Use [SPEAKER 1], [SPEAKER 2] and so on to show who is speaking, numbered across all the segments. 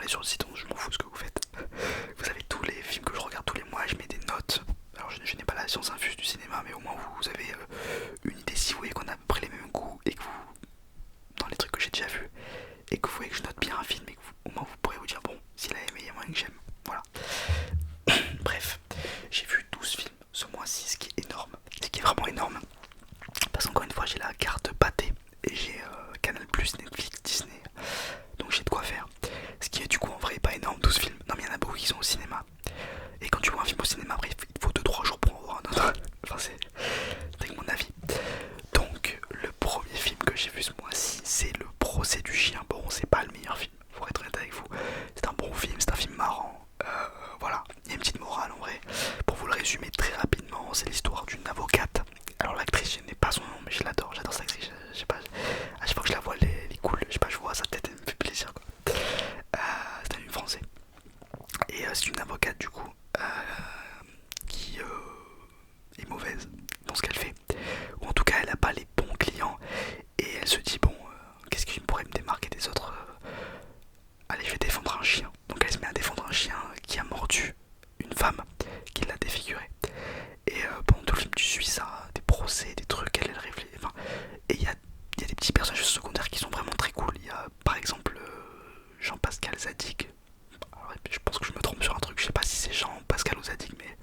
[SPEAKER 1] allez sur le site, je m'en fous ce que vous faites. Vous avez tous les films que je regarde tous les mois, je mets des notes. Alors je n'ai pas la science infuse du cinéma, mais au moins vous avez une idée si vous voyez qu'on a à peu près les mêmes goûts et que vous, dans les trucs que j'ai déjà vus, et que vous voyez que je note bien un film et que au moins vous pourrez vous dire bon, s'il a aimé, il y a moyen que j'aime. Voilà. Bref, j'ai vu 12 films ce mois-ci, ce qui est énorme, ce qui est vraiment énorme. Parce qu'encore une fois, j'ai la carte pâtée et j'ai Canal+, Netflix, Disney. Donc j'ai de quoi faire. Ce qui est du coup en vrai pas énorme, 12 films. Non mais il y en a beaucoup qui sont au cinéma. Et quand tu vois un film au cinéma, après il faut 2-3 jours pour en voir un autre. Enfin c'est mon avis. Donc le premier film que j'ai vu ce mois-ci, c'est Le Procès du Chien. Bon, c'est pas le meilleur film, pour être honnête avec vous. C'est un bon film, c'est un film marrant. Voilà, il y a une petite morale en vrai. Pour vous le résumer très rapidement, c'est l'histoire d'une avocate. Alors l'actrice, je n'ai pas son nom, mais je l'adore, j'adore cette actrice. Je sais pas, à chaque fois que je la vois, elle est cool. Je sais pas, je vois sa tête, elle me fait plaisir quoi. C'est un film français. Et c'est une avocate du coup qui est mauvaise dans ce qu'elle fait. Ou en tout cas, elle n'a pas les bons clients. Et elle se dit, bon, qu'est-ce qui pourrait me démarquer des autres allez, je vais défendre un chien. Donc elle se met à défendre un chien qui a mordu une femme qui l'a défiguré. Et pendant tout le film, tu suis ça, des procès, des trucs, elle réfléchit. Enfin, et il y a des petits personnages secondaires qui sont vraiment très cool. Il y a par exemple Jean-Pascal Zadig. Alors, je pense que je me trompe sur un truc, je sais pas si c'est Jean-Pascal ou Zadig, mais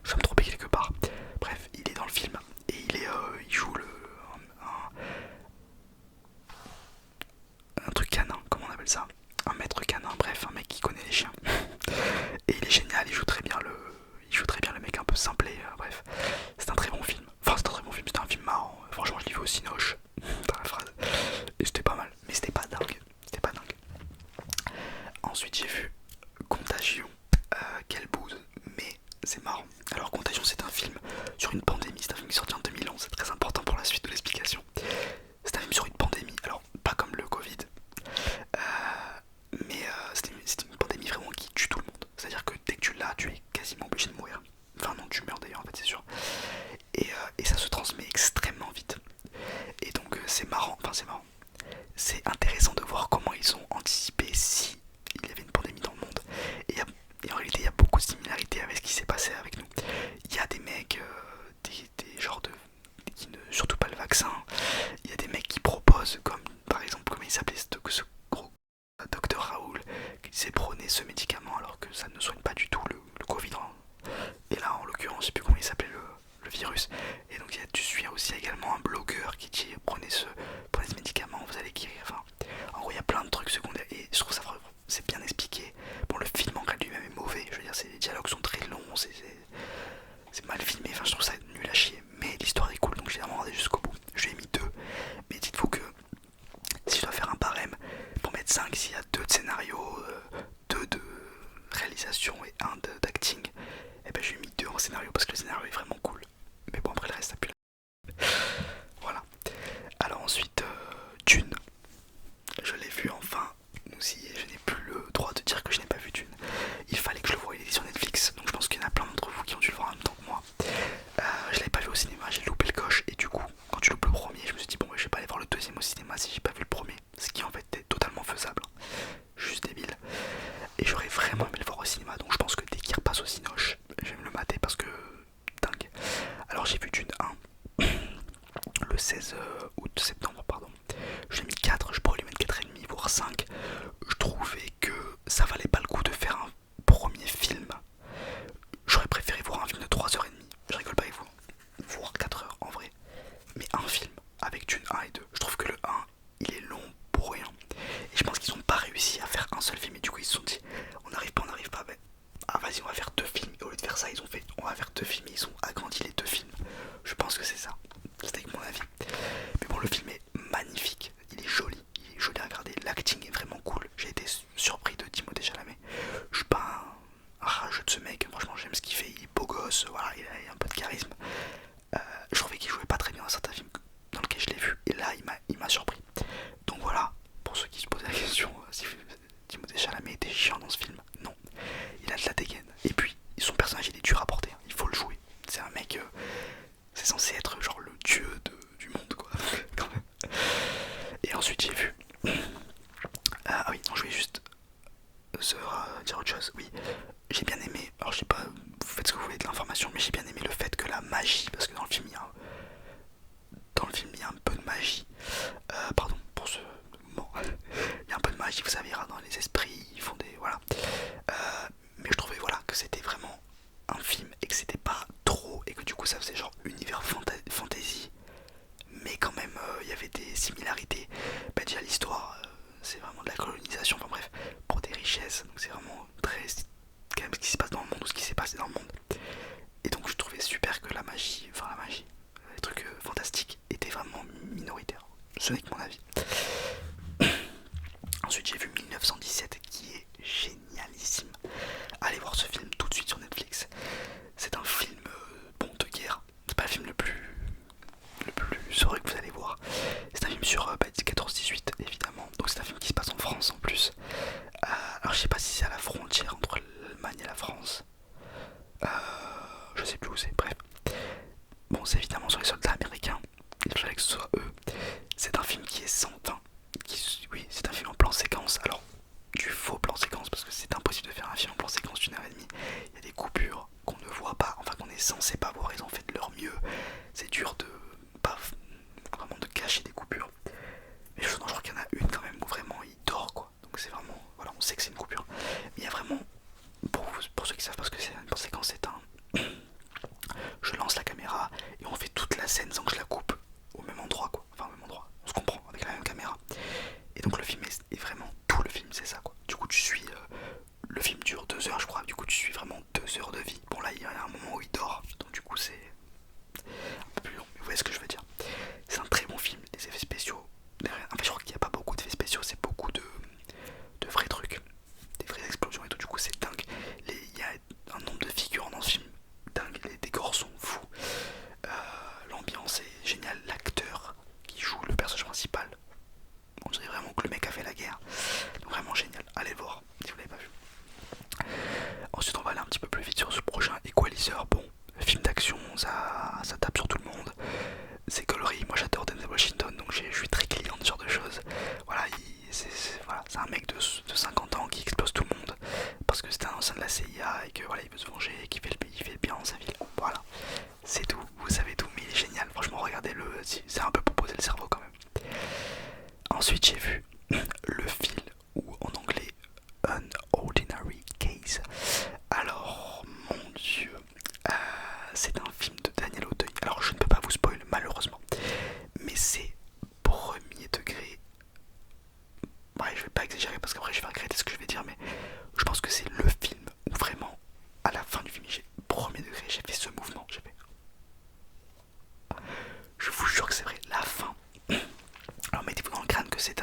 [SPEAKER 1] je vais me tromper quelque part. Bref, il est dans le film et il joue un truc canin, comment on appelle ça, un maître canin, bref, un mec qui connaît les chiens. Et il est génial, il joue très bien le mec un peu simplé, bref. C'est un très bon film. Enfin, c'est un très bon film, c'était un film marrant. Franchement, je l'ai vu au Cinoche, dans la phrase. Et c'était pas mal, mais c'était pas dingue. C'était pas dingue. Ensuite, j'ai vu Contagion. Quelle bouse, mais c'est marrant. Alors, Contagion, c'est un film sur une pandémie. C'est un film qui est sorti en 2011. C'est très important pour la suite de l'explication. C'est un film sur une pandémie. Alors, pas comme le Covid, mais c'était une pandémie vraiment qui tue tout le monde. C'est-à-dire que dès que tu l'as, tu es quasiment obligé de mourir. Enfin non, tu meurs d'ailleurs en fait, c'est sûr. Et ça se transmet extrêmement vite. Et donc c'est marrant, enfin c'est marrant. C'est intéressant de voir comment ils ont anticipé si il y avait une pandémie dans le monde. Et en réalité, il y a beaucoup de similarités avec ce qui s'est passé avec nous. Il y a des mecs, des genres de... qui ne, surtout pas le vaccin. Il y a des mecs qui proposent, comme par exemple, comment il s'appelait ce gros docteur Raoul, qui s'est prôné ce médicament alors que ça ne soigne pas du tout le Covid. Et là, en l'occurrence, je sais plus comment il s'appelait le virus. Et donc, tu suis aussi également un blogueur qui dit prenez ce médicament, vous allez guérir. Enfin, en gros, il y a plein de trucs secondaires et je trouve ça vraiment, c'est bien expliqué. Bon, le film en lui-même est mauvais. Je veux dire, les dialogues sont très longs, c'est mal filmé. Enfin, je trouve ça nul à chier. Mais l'histoire est cool, donc j'ai vraiment regardé jusqu'au bout. Je lui ai mis 2. Mais dites-vous que si je dois faire un barème pour mettre 5, s'il y a 2 de scénario, 2 de réalisation et 1 d'acting, et ben je lui ai mis 2 en scénario parce que le scénario est vraiment cool. Mais bon, après le reste, ça pue. Voilà. Alors ensuite, Dune. Je l'ai vu enfin. Aussi, je n'ai plus le droit de dire que je n'ai pas vu Dune. Il fallait que je le voie, il est sur Netflix. Donc je pense qu'il y en a plein d'entre vous qui ont dû le voir en même temps que moi. Je l'avais pas vu au cinéma, j'ai loupé le coche. Et du coup, quand tu loupes le premier, je me suis dit, bon, je vais pas aller voir le deuxième au cinéma si j'ai pas vu le premier. Ce qui en fait est totalement faisable. magie, vous savez, dans les esprits, ils font des... Voilà. Mais je trouvais voilà, que c'était vraiment un film et que c'était pas trop, et que du coup ça faisait genre univers fantasy, mais quand même il y avait des similarités. Bah déjà l'histoire, c'est vraiment de la colonisation, enfin bref, pour des richesses, donc c'est vraiment très quand même ce qui se passe dans le monde ou ce qui s'est passé dans le monde. Et donc je trouvais super que la magie, les trucs fantastiques étaient vraiment minoritaires. Ce n'est que mon avis. Ensuite j'ai vu 1917 qui est génialissime. Allez voir ce film tout de suite sur Netflix. C'est un film bon, de guerre. C'est pas le film le plus heureux que vous allez voir. C'est un film sur 14-18 évidemment. Donc c'est un film qui se passe en France en plus. Alors je sais pas si c'est à la frontière entre l'Allemagne et la France. Je sais plus où c'est, bref. Bon, c'est évidemment sur les soldats américains. Il fallait que ce soit eux. C'est un film qui est sans fin. Oui, c'est un film en plan séquence. Alors, du faux plan séquence, parce que c'est impossible de faire un film en plan séquence d'une heure et demie. Il y a des coupures qu'on ne voit pas, enfin qu'on est censé pas voir. Ils ont fait de leur mieux. C'est dur de pas vraiment de cacher des coupures. Mais je crois qu'il y en a une quand même où vraiment il dort quoi. Donc c'est vraiment, voilà, on sait que c'est une coupure. Mais il y a vraiment, pour ceux qui savent pas ce que c'est, une plan séquence, c'est un... Je lance la caméra et on fait toute la scène sans que je la coupe au même endroit quoi. Enfin au même endroit, on se comprend avec la même caméra. Et donc le film est vraiment, tout le film c'est ça quoi. Du coup tu suis, le film dure 2 heures je crois, du coup tu suis vraiment 2 heures de vie. Bon là il y a un moment où il dort, donc du coup c'est un peu plus long, mais vous voyez ce que je veux dire. C'est un très bon film, les effets spéciaux. En fait je crois qu'il n'y a pas beaucoup d'effets spéciaux, c'est beaucoup de vrais trucs, des vraies explosions et tout, du coup c'est dingue. Il y a un nombre de figurants dans ce film dingue, les décors sont fous, l'ambiance est géniale, l'acteur qui joue le personnage principal, on dirait vraiment que le mec a fait la guerre, donc vraiment génial, allez le voir si vous l'avez pas vu. Ensuite on va aller un petit peu plus vite sur ce prochain Equalizer. Bon, film d'action, ça tape sur tout le monde, c'est coloris, moi j'adore Denzel Washington, donc je suis très client de ce genre de choses. Voilà, c'est un mec de 50 ans qui explose tout le monde parce que c'est un ancien de la CIA et que voilà, il veut se venger et qu'il fait le bien dans sa ville. Voilà, c'est tout, vous savez tout, mais il est génial, franchement regardez-le, c'est un peu pour poser le cerveau quand même. Ensuite j'ai vu le film, ou en anglais An Ordinary Case. Alors mon dieu, c'est un film de Daniel Auteuil. Alors je ne peux pas vous spoiler malheureusement, mais c'est premier degré. Ouais, je vais pas exagérer parce qu'après je vais regretter ce que je vais dire, mais je pense que c'est le film où vraiment, à la fin du film, premier degré, j'ai fait ce mouvement, je vous jure que c'est vrai, la fin. Alors mettez-vous dans le crâne que c'est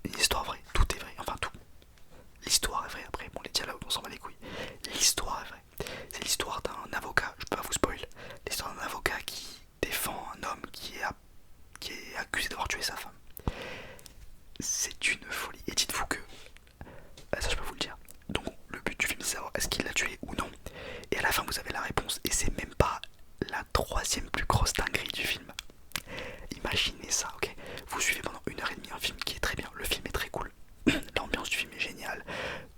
[SPEAKER 1] une histoire vraie, tout est vrai, enfin tout. L'histoire est vraie, après, bon les dialogues on s'en bat les couilles. L'histoire est vraie. C'est l'histoire d'un avocat, je peux pas vous spoiler. L'histoire d'un avocat qui défend un homme qui est accusé d'avoir tué sa femme. C'est une folie. Et dites-vous que, ça je peux vous le dire. Donc le but du film c'est de savoir est-ce qu'il l'a tué ou non. Et à la fin vous avez la réponse. Et c'est même pas la troisième plus grosse dinguerie du film. Imaginez ça, ok. Vous suivez pendant 1 heure et demie un film qui est très bien. Le film est très cool. L'ambiance du film est géniale.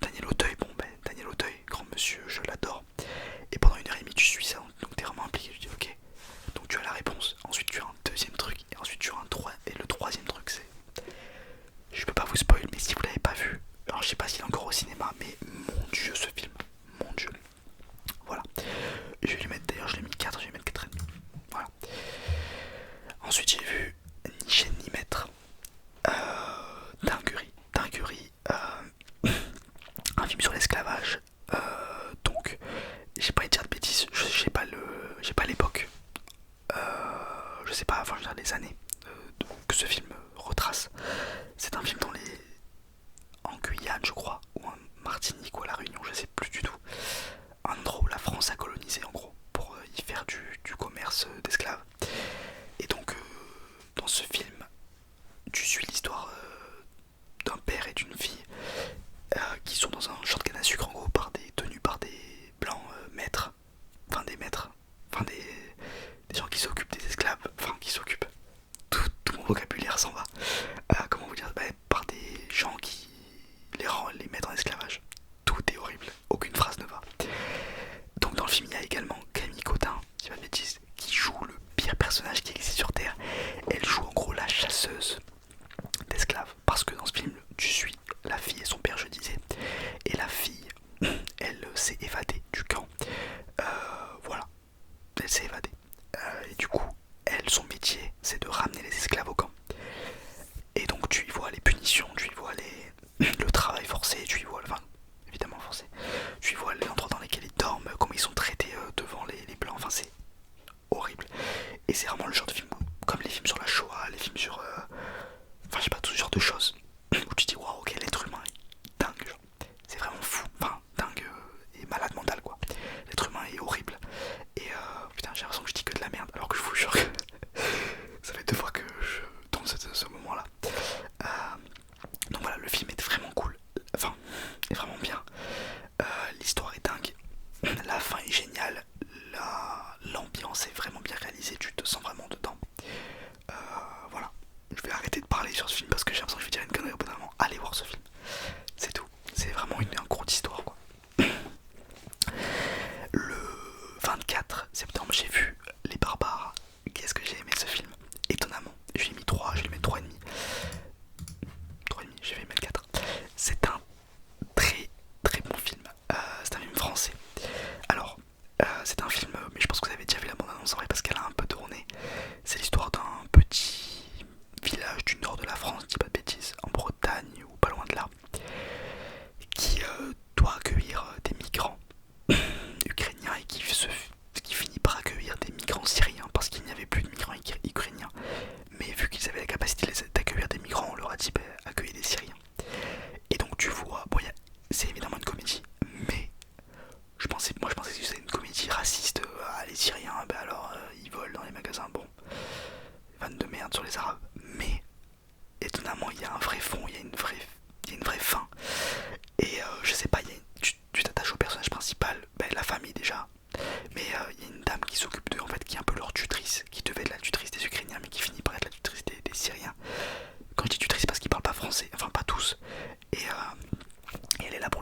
[SPEAKER 1] Daniel Auteuil, Daniel Auteuil, grand monsieur, je l'adore. Et pendant 1 heure et demie tu suis ça, donc t'es vraiment impliqué. Je dis ok. Donc tu as la réponse. Ensuite tu as un deuxième truc. Et ensuite tu as un troisième. Et le troisième truc c'est... Je peux pas vous spoiler, mais si vous l'avez pas vu, alors je sais pas s'il est encore au cinéma, mais mon dieu ce film, mon dieu. Voilà. Je vais lui mettre, d'ailleurs je l'ai mis 4, je vais lui mettre 4,5. Voilà. Ensuite j'ai vu Ni chaîne ni maître. Dinguerie. Un film sur l'esclavage. Donc, j'ai pas envie de dire de bêtises, j'ai pas l'époque. Je sais pas, enfin je veux dire les années que ce film retrace. C'est un film dans les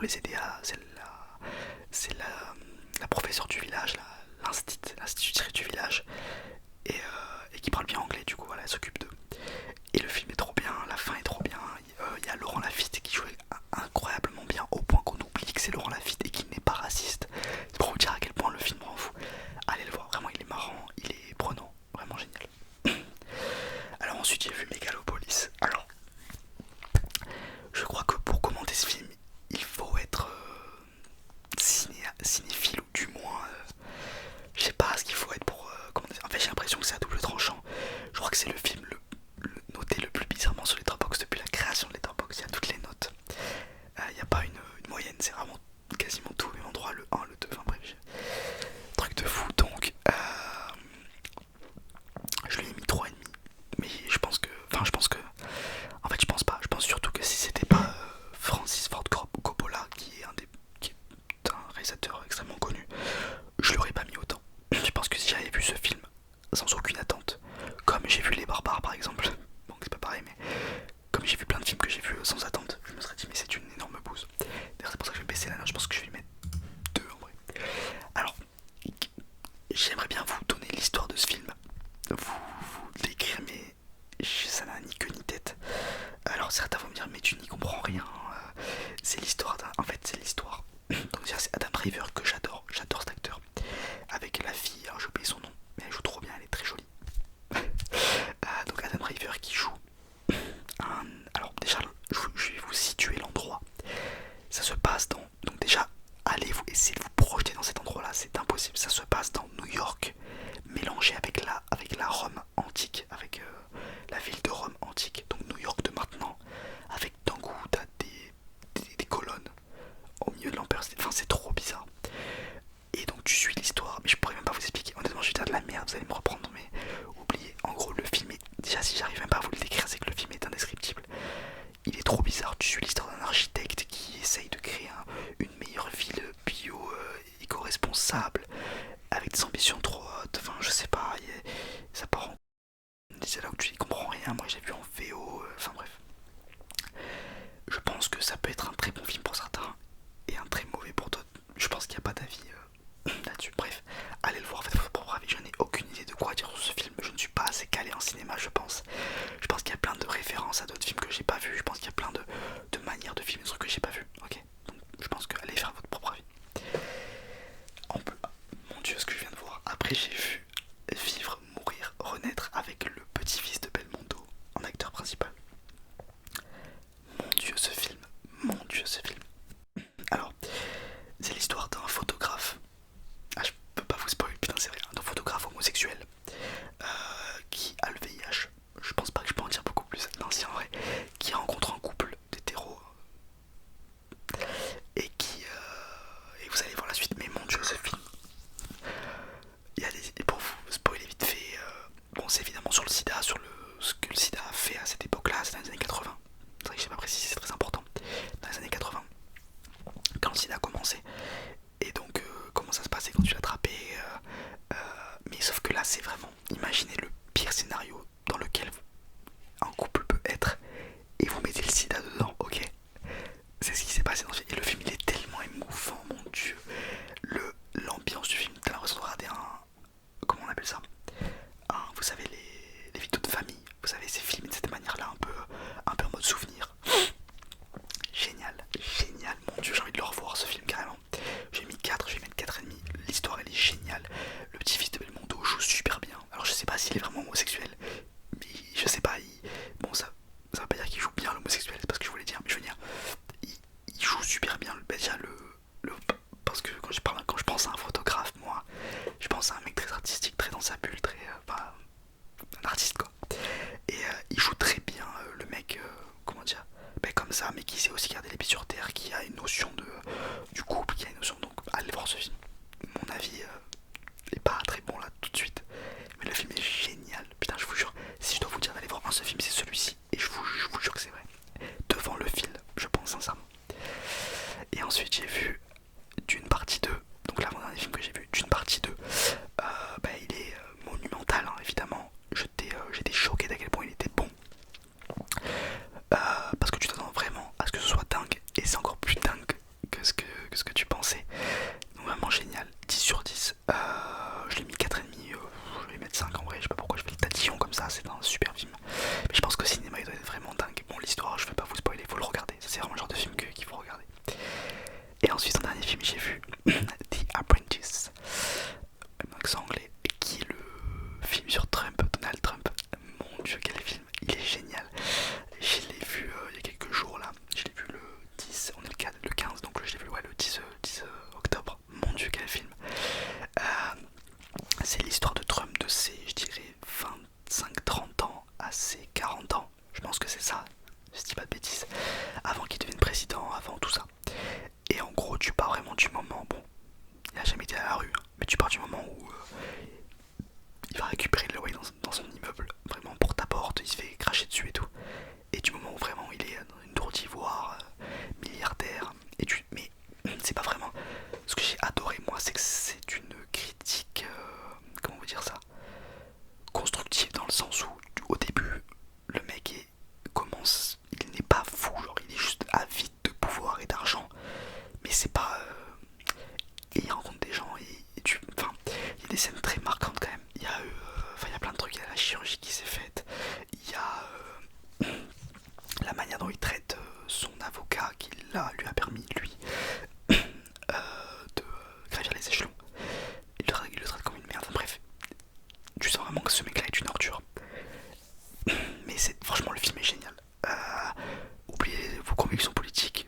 [SPEAKER 1] les aider à... C'est la professeure du village, l'institutrice du village, et qui parle bien anglais, du coup voilà, elle s'occupe d'eux. Et le film est trop bien, la fin est trop bien. Il y a Laurent Lafitte qui jouait incroyablement bien, au point qu'on oublie que c'est Laurent Lafitte et qu'il n'est pas raciste. C'est pour vous dire à quel point le film rend fou. Allez le voir, vraiment il est marrant, il est prenant, vraiment génial. Alors ensuite j'ai vu Megalopolis. Alors, je crois que pour commenter ce film, il faut être cinéphile ou du moins, je sais pas ce qu'il faut être pour commenter. En fait j'ai l'impression que c'est à double tranchant. Je crois que c'est le film noté le plus bizarrement sur Letterboxd depuis la création de Letterboxd. Il y a toutes les notes. Il n'y a pas une moyenne, c'est vraiment quasiment tout au même endroit, le 1, le 2, enfin bref, truc de fou. Donc je lui ai mis 3,5. Mais je pense que, en fait je pense pas, je pense surtout que si c'était pas Francis Ford Coppola, qui est un réalisateur extrêmement connu, je l'aurais pas mis autant. Je pense que si j'avais vu ce film sans aucune attente, comme j'ai vu Les Barbares par exemple, bon c'est pas pareil, mais comme j'ai vu plein de films que j'ai vus sans attente, je me serais dit mais c'est une énorme bouse. D'ailleurs c'est pour ça que je vais baisser la note, je pense que je vais lui mettre 2 en vrai. Alors, j'aimerais bien vous donner l'histoire de ce film, vous l'écrire, mais ça n'a ni queue ni tête. Alors certains vont me dire mais tu n'y comprends rien, c'est l'histoire d'un... En fait c'est l'histoire, donc déjà c'est Adam Driver que j'adore cet acteur, avec la fille, alors j'ai oublié son nom, mais elle joue trop bien, elle est très jolie. Donc Adam Driver qui joue un... Alors déjà je vais vous situer l'endroit. Ça se passe dans... Donc déjà allez vous essayer de vous projeter dans cet endroit là, c'est impossible. Ça se passe dans New York mélangé avec la Rome antique, avec la ville de Rome antique. Donc New York de maintenant, avec d'un coup t'as des colonnes au milieu de l'Empire State. Enfin c'est trop bizarre. Et donc tu suis l'histoire, mais je pourrais même pas vous expliquer. Honnêtement je vais dire de la merde, vous allez me reprendre, mais oubliez. En gros le film est... Déjà si j'arrive même pas à vous le décrire, c'est que le film est indescriptible. Il est trop bizarre. Tu suis l'histoire d'un architecte qui essaye de créer une meilleure ville bio, éco-responsable, avec des ambitions trop hautes. Enfin je sais pas, ça part en... C'est là où tu y comprends rien. Moi j'ai vu en VO, enfin bref. Je pense que ça peut être un très bon film pour certains et un très mauvais pour d'autres. Je pense qu'il n'y a pas d'avis là-dessus. Bref, allez le voir, faites votre propre avis. Je n'ai aucune idée de quoi dire sur ce film. Je ne suis pas assez calé en cinéma, je pense. Je pense qu'il y a plein de références à d'autres films que j'ai pas vus. Je pense qu'il y a plein de manières de filmer des trucs que j'ai pas vus. Ok, donc je pense que allez faire votre propre avis. Mon dieu, ce que je viens de voir. Après, j'ai vu Vivre, mourir, renaître avec le petit-fils de Belmondo en acteur principal. Mon dieu, ce film. Mon dieu, ce film. Alors, c'est l'histoire d'un photographe. Ah, je peux pas vous spoiler, putain, c'est vrai. D'un photographe homosexuel qui a le VIH. Je pense pas que je peux en dire beaucoup plus. Non, si en vrai. Qui rencontre un couple d'hétéros. Et qui. Et vous allez voir la suite. Mais mon dieu, ce film. Il y a des. Pour vous spoiler vite fait. Bon, c'est évidemment sur le sida, sur ce que le sida a fait à cette époque-là, c'est dans les années 80. C'est vrai que je sais pas précisé, c'est très important. Dans les années 80, quand le sida a commencé. Et donc, comment ça se passait quand tu l'attrapais. Mais sauf que là, c'est vraiment. Imaginez le pire scénario dans lequel un couple peut être et vous mettez le sida dedans, ok? C'est ce qui s'est passé dans le film. Et le film, il est tellement émouvant, mon dieu. L'ambiance du film, t'as l'impression de regarder un. Comment on appelle ça? Vous savez, les vidéos de famille. Vous savez, ces films de cette manière-là, un peu en mode souvenir. Génial, génial, mon dieu, j'ai envie de le revoir ce film carrément. J'ai mis 4, je vais mettre 4,5. L'histoire elle est géniale. Le petit-fils de Belmondo joue super bien. Alors je sais pas s'il est vraiment homosexuel, mais je sais pas, bon ça veut pas dire qu'il joue bien l'homosexuel, c'est pas ce que je voulais dire, mais je veux dire, il joue super bien. Déjà parce que quand je pense à un photographe, moi, je pense à un mec très artistique, très dans sa bulle, très un artiste quoi. Et il joue très bien le mec, comment dire, comme ça, mais qui sait aussi garder les pieds sur terre, qui a une notion du couple, qui a une notion. Donc allez voir ce film. Mon avis est pas très bon là tout de suite, mais le film est génial. Putain, je vous jure, si je dois vous dire d'aller voir un seul film, c'est celui-ci, et je vous jure que c'est vrai. Devant le fil, je pense sincèrement. Et ensuite j'ai vu Dune partie 2, donc l'avant-dernier film que j'ai vu, Dune partie 2. Il est monumental, hein, évidemment. J'étais choqué d'à quel point il était bon. Parce que tu t'attends vraiment à ce que ce soit dingue, et c'est encore plus dingue que là lui a permis, lui, de gravir les échelons. Il le traite comme une merde. Enfin, bref, tu sens vraiment que ce mec là est une ordure. Mais franchement, le film est génial. Oubliez vos convictions politiques,